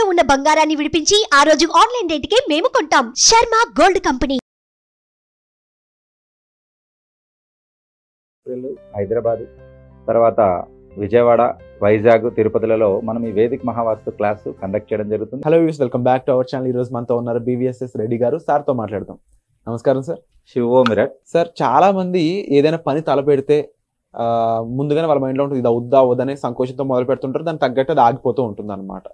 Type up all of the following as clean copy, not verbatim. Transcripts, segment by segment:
తాకట్టులో ఉన్న బంగారాన్ని విడిపించి ఆ రోజు ఆన్లైన్ రేటుకే మేము కొంటాం. Sharma gold company. హైదరాబాద్ తర్వాత విజయవాడ, వైజాగ్, తిరుపతిలలో మనం ఈ వేదిక్ మహావాస్తు క్లాస్ కండక్ట్ చేయడం జరుగుతుంది. Hello views, welcome back to our channel. ఈ రోజు మనతో ఉన్నారు BVSS రెడ్డి గారు. సార్తో మాట్లాడదాం. నమస్కారం సార్. శివో మిరట్ సార్, చాలా మంది ఏదైనా పని తలపెడితే ముందుగానే వాళ్ళ మైండ్లో ఉంటుంది, ఇది అవుద్దా అవుదనే సంకోచంతో మొదలు పెడుతుంటారు. దానికి తగ్గట్టు అది ఆగిపోతూ ఉంటుంది అనమాట.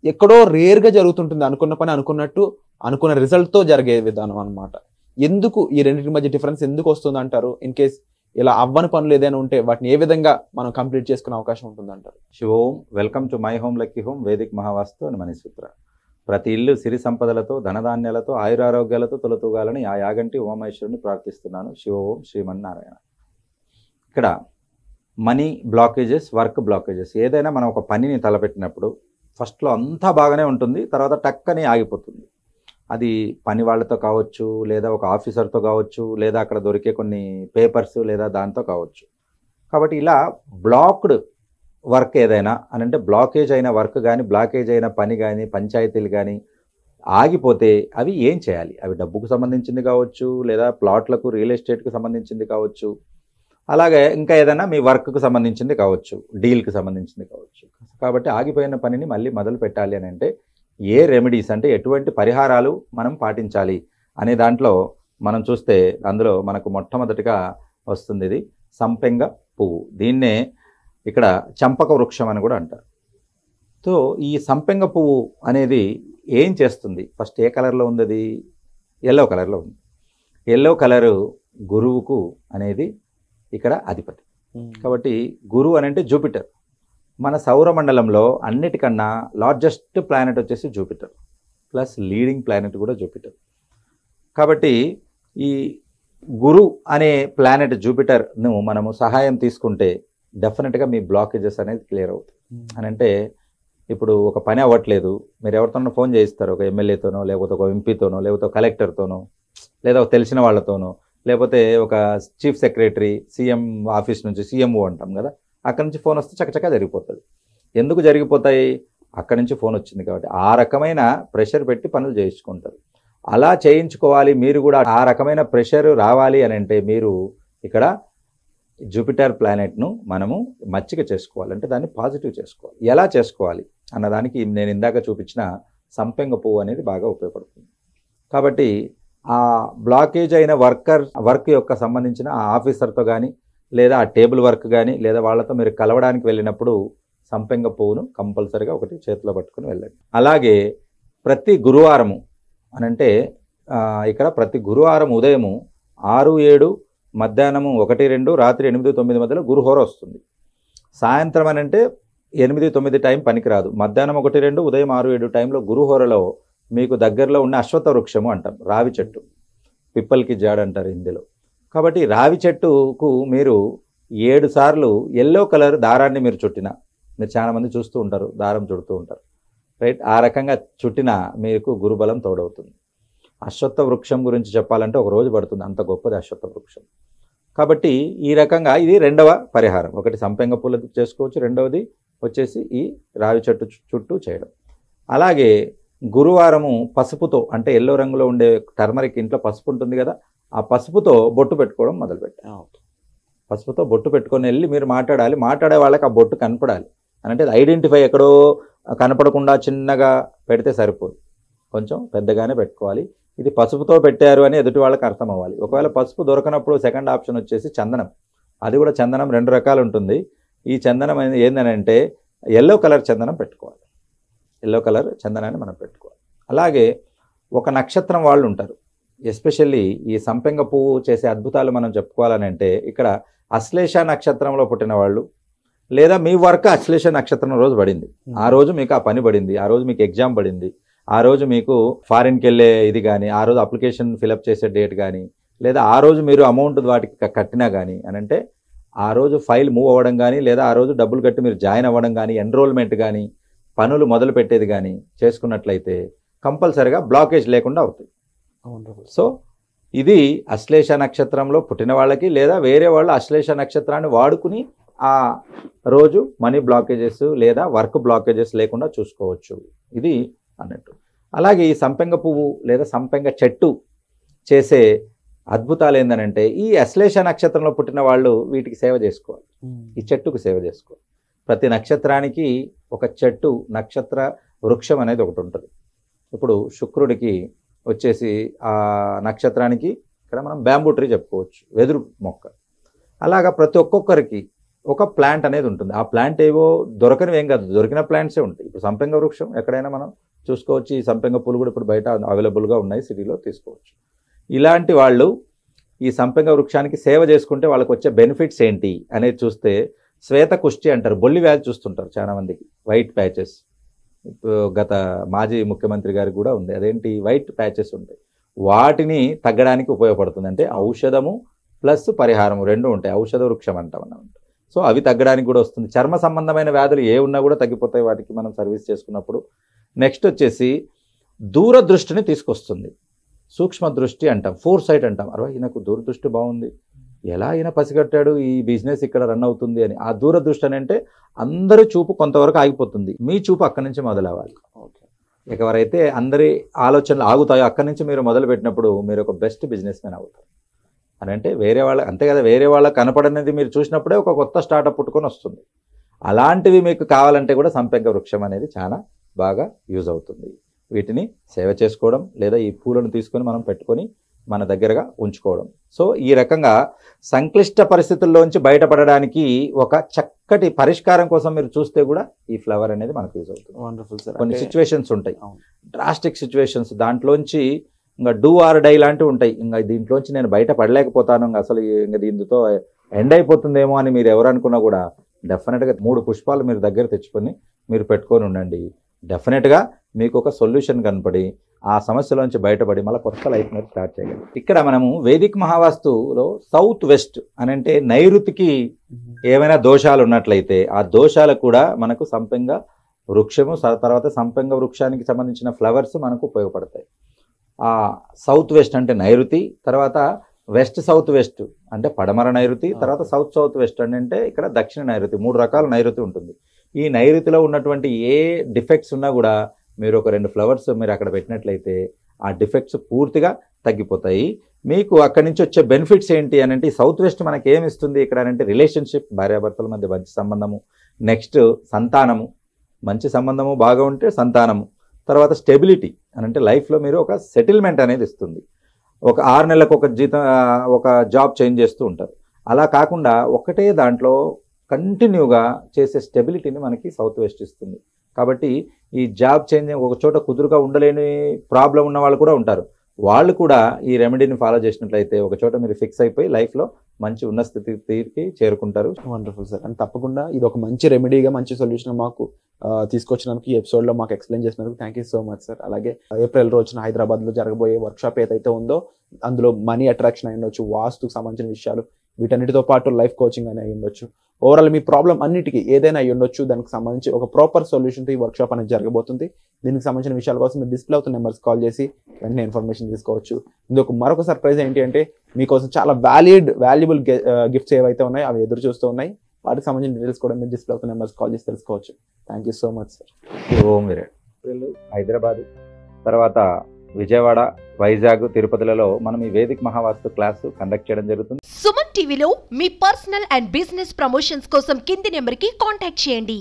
ఎక్కడో రేర్గా జరుగుతుంటుంది అనుకున్న పని అనుకున్నట్టు అనుకున్న రిజల్ట్తో జరిగే విధానం అనమాట. ఎందుకు ఈ రెండింటి మధ్య డిఫరెన్స్ ఎందుకు వస్తుంది అంటారు? ఇన్ కేస్ ఇలా అవ్వని పనులు ఏదైనా ఉంటే వాటిని ఏ విధంగా మనం కంప్లీట్ చేసుకునే అవకాశం ఉంటుంది అంటారు? శివోం, welcome to my home lucky home Vedic Mahavastu అని మణిసూత్ర. ప్రతి ఇల్లు సిరి సంపదలతో, ధనధాన్యాలతో, ఆయురారోగ్యాలతో తొలతూగాలని ఆ యాగంటి ఉమామహేశ్వరుని ప్రార్థిస్తున్నాను. శివోం శ్రీమన్నారాయణ. ఇక్కడ మనీ బ్లాకేజెస్, వర్క్ బ్లాకేజెస్, ఏదైనా మనం ఒక పనిని తలపెట్టినప్పుడు ఫస్ట్లో అంతా బాగానే ఉంటుంది, తర్వాత టక్కని ఆగిపోతుంది. అది పని వాళ్ళతో కావచ్చు, లేదా ఒక ఆఫీసర్తో కావచ్చు, లేదా అక్కడ దొరికే కొన్ని పేపర్స్ లేదా దాంతో కావచ్చు. కాబట్టి ఇలా బ్లాక్డ్ వర్క్ ఏదైనా అని అంటే బ్లాకేజ్ అయిన వర్క్ కానీ, బ్లాకేజ్ అయిన పని కానీ, పంచాయతీలు కానీ ఆగిపోతే అవి ఏం చేయాలి? అవి డబ్బుకు సంబంధించింది కావచ్చు, లేదా ప్లాట్లకు, రియల్ ఎస్టేట్కి సంబంధించింది కావచ్చు, అలాగే ఇంకా ఏదైనా మీ వర్క్కు సంబంధించింది కావచ్చు, డీల్కి సంబంధించింది కావచ్చు. కాబట్టి ఆగిపోయిన పనిని మళ్ళీ మొదలు పెట్టాలి అని అంటే ఏ రెమెడీస్ అంటే ఎటువంటి పరిహారాలు మనం పాటించాలి అనే దాంట్లో మనం చూస్తే అందులో మనకు మొట్టమొదటిగా వస్తుంది ఇది సంపెంగ పువ్వు. దీన్నే ఇక్కడ చంపక వృక్షం అని కూడా అంటారు. సో ఈ సంపెంగ పువ్వు అనేది ఏం చేస్తుంది? ఫస్ట్ ఏ కలర్లో ఉంది? అది ఎల్లో కలర్లో ఉంది. ఎల్లో కలరు గురువుకు అనేది ఇక్కడ అధిపతి. కాబట్టి గురువు అని అంటే జూపిటర్. మన సౌరమండలంలో అన్నిటికన్నా లార్జెస్ట్ ప్లానెట్ వచ్చేసి జూపిటర్, ప్లస్ లీడింగ్ ప్లానెట్ కూడా జూపిటర్. కాబట్టి ఈ గురు అనే ప్లానెట్ జూపిటర్ను మనము సహాయం తీసుకుంటే డెఫినెట్గా మీ బ్లాకేజెస్ అనేది క్లియర్ అవుతుంది. అని అంటే ఇప్పుడు ఒక పని అవ్వట్లేదు, మీరు ఎవరితోనో ఫోన్ చేయిస్తారు, ఒక ఎమ్మెల్యేతోనో, లేకపోతే ఒక ఎంపీతోనో, లేకపోతే కలెక్టర్తోనో, లేదా ఒక తెలిసిన వాళ్ళతోనో, లేకపోతే ఒక చీఫ్ సెక్రటరీ, సీఎం ఆఫీస్ నుంచి CMO అంటాం కదా, అక్కడి నుంచి ఫోన్ వస్తే చకచకా జరిగిపోతుంది. ఎందుకు జరిగిపోతాయి? అక్కడి నుంచి ఫోన్ వచ్చింది కాబట్టి. ఆ రకమైన ప్రెషర్ పెట్టి పనులు చేయించుకుంటారు. అలా చేయించుకోవాలి మీరు కూడా. ఆ రకమైన ప్రెషర్ రావాలి అని అంటే మీరు ఇక్కడ జూపిటర్ ప్లానెట్ను మనము మచ్చిక చేసుకోవాలి, అంటే దాన్ని పాజిటివ్ చేసుకోవాలి. ఎలా చేసుకోవాలి అన్నదానికి నేను ఇందాక చూపించిన సంపెంగ పువ్వు అనేది బాగా ఉపయోగపడుతుంది. కాబట్టి ఆ బ్లాకేజ్ అయిన వర్క్ యొక్క సంబంధించిన ఆ ఆఫీసర్తో కానీ, లేదా ఆ టేబుల్ వర్క్ కానీ, లేదా వాళ్ళతో మీరు కలవడానికి వెళ్ళినప్పుడు సంపెంగ పువ్వును కంపల్సరీగా ఒకటి చేతిలో పట్టుకుని వెళ్ళండి. అలాగే ప్రతి గురువారము అనంటే ఇక్కడ ప్రతి గురువారం ఉదయము 6-7, మధ్యాహ్నము 1-2, రాత్రి 8-9 మధ్యలో గురుహోర వస్తుంది. సాయంత్రం అని అంటే 8-9 టైం పనికిరాదు. మధ్యాహ్నం 1-2, ఉదయం 6-7 టైంలో గురుహోరలో మీకు దగ్గరలో ఉన్న అశ్వత్థ వృక్షము అంటాం, రావి చెట్టు, పిప్పల్కి జాడ అంటారు హిందీలో. కాబట్టి రావి చెట్టుకు మీరు 7 సార్లు ఎల్లో కలర్ దారాన్ని మీరు చుట్టిన, మీరు చాలామంది చూస్తూ ఉంటారు, దారం చుడుతూ ఉంటారు, రైట్? ఆ రకంగా చుట్టిన మీకు గురుబలం తోడవుతుంది. అశ్వత్థ వృక్షం గురించి చెప్పాలంటే ఒక రోజు పడుతుంది, అంత గొప్పది అశ్వత్థ వృక్షం. కాబట్టి ఈ రకంగా ఇది రెండవ పరిహారం. ఒకటి సంపెంగ పూలతో చేసుకోవచ్చు, రెండవది వచ్చేసి ఈ రావి చెట్టు చుట్టూ చేయడం. అలాగే గురువారము పసుపుతో, అంటే ఎల్లో రంగులో ఉండే టర్మరిక్, ఇంట్లో పసుపు ఉంటుంది కదా, ఆ పసుపుతో బొట్టు పెట్టుకోవడం మొదలుపెట్టాం. పసుపుతో బొట్టు పెట్టుకొని వెళ్ళి మీరు మాట్లాడే వాళ్ళకి ఆ బొట్టు కనపడాలి. అంటే ఐడెంటిఫై ఎక్కడో కనపడకుండా చిన్నగా పెడితే సరిపోదు, కొంచెం పెద్దగానే పెట్టుకోవాలి. ఇది పసుపుతో పెట్టారు అని ఎదుటి వాళ్ళకి అర్థం అవ్వాలి. ఒకవేళ పసుపు దొరకనప్పుడు సెకండ్ ఆప్షన్ వచ్చేసి చందనం. అది కూడా చందనం 2 రకాలు ఉంటుంది. ఈ చందనం అనేది ఏంటంటే ఎల్లో కలర్ చందనం పెట్టుకోవాలి. ఎల్లో కలర్ చందనాన్ని మనం పెట్టుకోవాలి. అలాగే ఒక నక్షత్రం వాళ్ళు ఉంటారు, ఎస్పెషల్లీ ఈ సంపెంగ పువ్వు చేసే అద్భుతాలు మనం చెప్పుకోవాలని అంటే ఇక్కడ అశ్లేష నక్షత్రంలో పుట్టిన వాళ్ళు, లేదా మీ వర్క్ అశ్లేష నక్షత్రం రోజు పడింది, ఆ రోజు మీకు ఆ పని పడింది, ఆ రోజు మీకు ఎగ్జామ్ పడింది, ఆ రోజు మీకు ఫారిన్కి వెళ్ళే ఇది కానీ, ఆ రోజు అప్లికేషన్ ఫిలప్ చేసే డేట్ కానీ, లేదా ఆ రోజు మీరు అమౌంట్ వాటికి కట్టినా కానీ అని అంటే ఆ రోజు ఫైల్ మూవ్ అవ్వడం కానీ, లేదా ఆ రోజు డబ్బులు కట్టి మీరు జాయిన్ అవ్వడం కానీ, ఎన్రోల్మెంట్ కానీ, పనులు మొదలు పెట్టేది కానీ చేసుకున్నట్లయితే కంపల్సరిగా బ్లాకేజ్ లేకుండా అవుతుంది. సో ఇది అశ్లేష నక్షత్రంలో పుట్టిన వాళ్ళకి, లేదా వేరే వాళ్ళు అశ్లేష నక్షత్రాన్ని వాడుకుని ఆ రోజు మనీ బ్లాకేజెస్ లేదా వర్క్ బ్లాకేజెస్ లేకుండా చూసుకోవచ్చు. ఇది అన్నట్టు. అలాగే ఈ సంపెంగ పువ్వు లేదా సంపెంగ చెట్టు చేసే అద్భుతాలు ఏంటంటే ఈ అశ్లేష నక్షత్రంలో పుట్టిన వాళ్ళు వీటికి సేవ చేసుకోవాలి. ఈ చెట్టుకు సేవ చేసుకోవాలి. ప్రతి నక్షత్రానికి ఒక చెట్టు నక్షత్ర వృక్షం అనేది ఒకటి ఉంటుంది. ఇప్పుడు శుక్రుడికి వచ్చేసి ఆ నక్షత్రానికి ఇక్కడ మనం బ్యాంబూ ట్రీ చెప్పుకోవచ్చు, వెదురు మొక్క. అలాగా ప్రతి ఒక్కొక్కరికి ఒక ప్లాంట్ అనేది ఉంటుంది. ఆ ప్లాంట్ ఏవో దొరకనివి ఏం కాదు, దొరికిన ప్లాంట్సే ఉంటాయి. ఇప్పుడు సంపెంగ వృక్షం ఎక్కడైనా మనం చూసుకోవచ్చు. ఈ సంపెంగ పూలు కూడా ఇప్పుడు బయట అవైలబుల్గా ఉన్నాయి, సిటీలో తీసుకోవచ్చు. ఇలాంటి వాళ్ళు ఈ సంపెంగ వృక్షానికి సేవ చేసుకుంటే వాళ్ళకి వచ్చే బెనిఫిట్స్ ఏంటి అనేది చూస్తే శ్వేత కుష్టి అంటారు. బొల్లి వ్యాధి చూస్తుంటారు చాలా మందికి, వైట్ ప్యాచెస్. గత మాజీ ముఖ్యమంత్రి గారికి కూడా ఉంది. అదేంటి, వైట్ ప్యాచెస్ ఉంటాయి. వాటిని తగ్గడానికి ఉపయోగపడుతుంది. అంటే ఔషధము ప్లస్ పరిహారము రెండు ఉంటాయి. ఔషధ వృక్షం అంటాం అన్నమాట. సో అవి తగ్గడానికి కూడా వస్తుంది. చర్మ సంబంధమైన వ్యాధులు ఏ ఉన్నా కూడా తగ్గిపోతాయి వాటికి మనం సర్వీస్ చేసుకున్నప్పుడు. నెక్స్ట్ వచ్చేసి దూరదృష్టిని తీసుకొస్తుంది. సూక్ష్మ దృష్టి అంటాం, ఫోర్ సైట్ అంటాం. అరే ఈయనకు దూరదృష్టి బాగుంది, ఎలా ఈయన పసిగట్టాడు ఈ బిజినెస్ ఇక్కడ రన్ అవుతుంది అని. ఆ దూరదృష్టి అని అంటే అందరి చూపు కొంతవరకు ఆగిపోతుంది, మీ చూపు అక్కడి నుంచి మొదలవ్వాలి. ఎవరైతే అందరి ఆలోచనలు ఆగుతాయో అక్కడి నుంచి మీరు మొదలుపెట్టినప్పుడు మీరు ఒక బెస్ట్ బిజినెస్ మ్యాన్ అవుతారు అని. అంటే వేరే వాళ్ళ అంతే కదా, వేరే వాళ్ళ కనపడనేది మీరు చూసినప్పుడే ఒక కొత్త స్టార్టప్ పుట్టుకొని వస్తుంది. అలాంటివి మీకు కావాలంటే కూడా సంపెంగ వృక్షం అనేది చాలా బాగా యూజ్ అవుతుంది. వీటిని సేవ చేసుకోవడం లేదా ఈ పూలను తీసుకొని మనం పెట్టుకొని మన దగ్గరగా ఉంచుకోవడం. సో ఈ రకంగా సంక్లిష్ట పరిస్థితుల్లోంచి బయటపడడానికి ఒక చక్కటి పరిష్కారం కోసం మీరు చూస్తే కూడా ఈ ఫ్లవర్ అనేది మనకు యూజ్ అవుతుంది. Wonderful sir. కొన్ని సిచ్యువేషన్స్ ఉంటాయి, డ్రాస్టిక్ సిచ్యువేషన్స్, దాంట్లోంచి ఇంకా డూ ఆర్ డై లాంటివి ఉంటాయి. ఇంకా దీంట్లోంచి నేను బయట పడలేకపోతాను, ఇంకా అసలు ఇంకా దీంతో ఎండ్ అయిపోతుందేమో అని మీరు ఎవరు అనుకున్నా కూడా డెఫినెట్గా 3 పుష్పాలు మీరు దగ్గర తెచ్చుకొని మీరు పెట్టుకొని ఉండండి. డెఫినెట్గా మీకు ఒక సొల్యూషన్ కనపడి ఆ సమస్యలోంచి బయటపడి మళ్ళీ కొత్త లైఫ్ మీరు స్టార్ట్ చేయగలరు. ఇక్కడ మనము వేదిక్ మహావాస్తులో సౌత్ వెస్ట్ అని అంటే నైరుతికి ఏమైనా దోషాలు ఉన్నట్లయితే ఆ దోషాలకు కూడా మనకు సంపెంగ వృక్షము, తర్వాత సంపెంగ వృక్షానికి సంబంధించిన ఫ్లవర్స్ మనకు ఉపయోగపడతాయి. ఆ సౌత్ వెస్ట్ అంటే నైరుతి, తర్వాత వెస్ట్ సౌత్ వెస్ట్ అంటే పడమర నైరుతి, తర్వాత సౌత్ సౌత్ వెస్ట్ అంటే ఇక్కడ దక్షిణ నైరుతి. 3 రకాల నైరుతి ఉంటుంది. ఈ నైరుతిలో ఉన్నటువంటి ఏ డిఫెక్ట్స్ ఉన్నా కూడా మీరు ఒక 2 ఫ్లవర్స్ మీరు అక్కడ పెట్టినట్లయితే ఆ డిఫెక్ట్స్ పూర్తిగా తగ్గిపోతాయి. మీకు అక్కడి నుంచి వచ్చే బెనిఫిట్స్ ఏంటి అని అంటే సౌత్ వెస్ట్ మనకి ఏమి ఇస్తుంది ఇక్కడ అంటే రిలేషన్షిప్, భార్యాభర్తల మధ్య మంచి సంబంధము, నెక్స్ట్ సంతానము, మంచి సంబంధము బాగా ఉంటే సంతానము, తర్వాత స్టెబిలిటీ అని అంటే లైఫ్లో మీరు ఒక సెటిల్మెంట్ అనేది ఇస్తుంది. ఒక 6 నెలలకు ఒక జాబ్ చేంజ్ చేస్తూ ఉంటారు. అలా కాకుండా ఒకటే దాంట్లో కంటిన్యూగా చేసే స్టెబిలిటీని మనకి సౌత్ వెస్ట్ ఇస్తుంది. కాబట్టి ఈ జాబ్ చేంజ్ ఒక చోట కుదురుగా ఉండలేని ప్రాబ్లం ఉన్న వాళ్ళు కూడా ఉంటారు. వాళ్ళు కూడా ఈ రెమెడీని ఫాలో చేసినట్లయితే ఒక చోట మీరు ఫిక్స్ అయిపోయి లైఫ్లో మంచి ఉన్న స్థితికి చేరుకుంటారు. Wonderful sir. అండ్ తప్పకుండా ఇది ఒక మంచి రెమెడీగా మంచి సొల్యూషన్ మాకు తీసుకొచ్చినందుకు, ఈ ఎపిసోడ్లో మాకు ఎక్స్ప్లెయిన్ చేసినందుకు thank you so much sir. అలాగే ఏప్రిల్ రోజున హైదరాబాద్లో జరగబోయే వర్క్షాప్ ఏదైతే ఉందో అందులో మనీ అట్రాక్షన్ అయి ఉండొచ్చు, వాస్తుకు సంబంధించిన విషయాలు, వీటన్నిటితో పాటు లైఫ్ కోచింగ్ అని అయి ఉండొచ్చు, ఓవరాల్ మీ ప్రాబ్లం అన్నిటికీ ఏదైనా అయి ఉండొచ్చు, దానికి సంబంధించి ఒక ప్రాపర్ సొల్యూషన్తో ఈ వర్క్షాప్ అనేది జరగబోతుంది. దీనికి సంబంధించిన విషయాల కోసం మీరు డిస్ప్లే అవుతున్న నెంబర్స్ కాల్ చేసి వెంటనే ఇన్ఫర్మేషన్ తీసుకోవచ్చు. ఇందుకు మరొక సర్ప్రైజ్ ఏంటి అంటే మీకోసం చాలా వాల్యుబుల్ గిఫ్ట్స్ ఏవైతే ఉన్నాయో అవి ఎదురు చూస్తూ ఉన్నాయి. వాటికి సంబంధించిన డీటెయిల్స్ కూడా మీరు డిస్ప్లే అవుతున్న నెంబర్స్ కాల్ చేసి తెలుసుకోవచ్చు. Thank you so much sir. Om Virat. Hyderabad, తర్వాత విజయవాడ, వైజాగ్, తిరుపతిలలో మనం ఈ వేదిక్ మహావాస్తు క్లాసు కండక్ట్ చేయడం జరుగుతుంది. సుమన్ టీవీలో మీ పర్సనల్ అండ్ బిజినెస్ ప్రమోషన్స్ కోసం కింది నెంబర్కి కాంటాక్ట్ చేయండి.